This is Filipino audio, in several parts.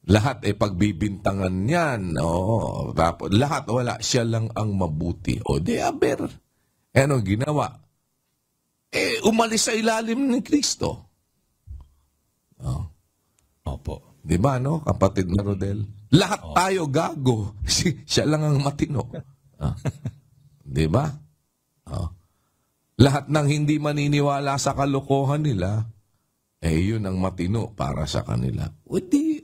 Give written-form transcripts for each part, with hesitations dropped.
Lahat pagbibintangan niyan. Lahat wala. Siya lang ang mabuti. O di aber. Ano ginawa? Umalis sa ilalim ni Kristo. Opo. Di ba, no, kapatid na Rodel? Lahat tayo gago. Siya lang ang matino. Di ba? Lahat ng hindi maniniwala sa kalokohan nila, yun ang matino para sa kanila. O di,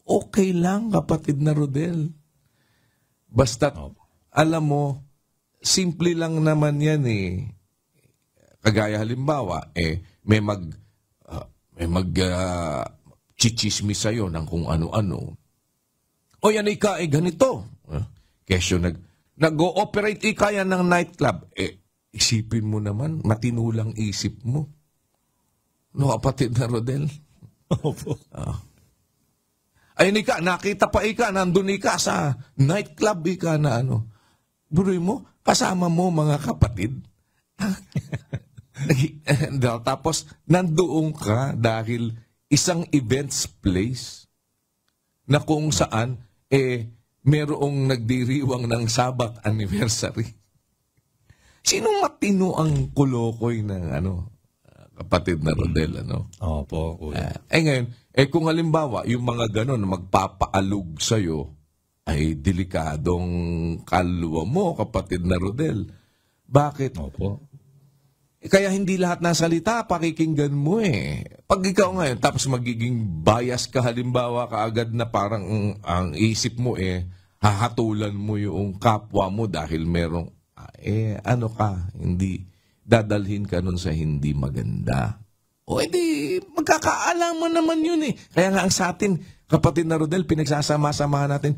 okay lang, kapatid na Rodel. Basta, alam mo, simple lang naman yan Kagaya halimbawa, may chichismis sa'yo ng kung ano-ano. O yan ganito. Kesyo nag-ooperate yan ng nightclub. Isipin mo naman, matinulang isip mo. No, kapatid na Rodel? Opo. Ay, nakita pa nandun sa nightclub na Buroy mo, kasama mo mga kapatid. Tapos, nandoon ka dahil isang events place na kung saan, merong nagdiriwang ng Sabbath anniversary. Sinong matino ang kulokoy ng kapatid na Rodel, Opo, kuya. Ngayon, kung halimbawa, yung mga ganon na magpapaalog sa'yo, ay delikadong kaluluwa mo, kapatid na Rodel. Bakit? Opo. Kaya hindi lahat ng salita, pakikinggan mo Pag ikaw ngayon, tapos magiging bias ka, halimbawa kaagad na parang ang isip mo hahatulan mo yung kapwa mo dahil merong, hindi, dadalhin ka nun sa hindi maganda. O edi, magkakaalaman naman yun Kaya nga ang sa atin, kapatid na Rodel, pinagsasama-samahan natin,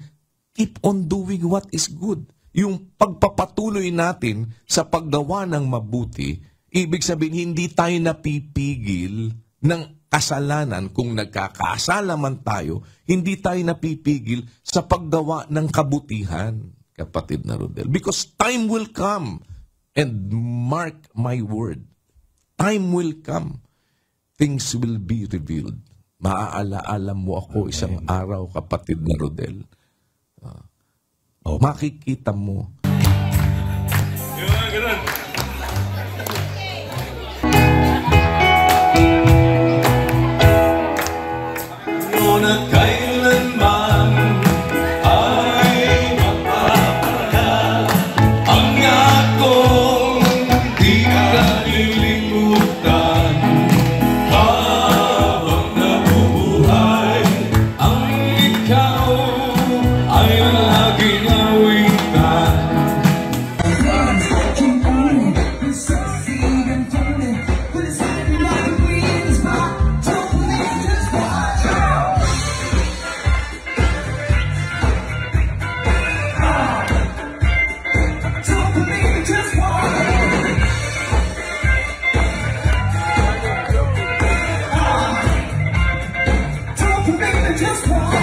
keep on doing what is good. Yung pagpapatuloy natin sa paggawa ng mabuti, ibig sabihin, hindi tayo napipigil ng kasalanan kung nagkakasala man tayo, hindi tayo napipigil sa paggawa ng kabutihan, kapatid na Rodel. Because time will come, and mark my word, time will come, things will be revealed. Maaalaala mo ako isang araw, kapatid na Rodel. Makikita mo. At kailanman ay magpapagal ang akong di kalilimutan habang nabubuhay. Ang ikaw ay laging awitan. Just one.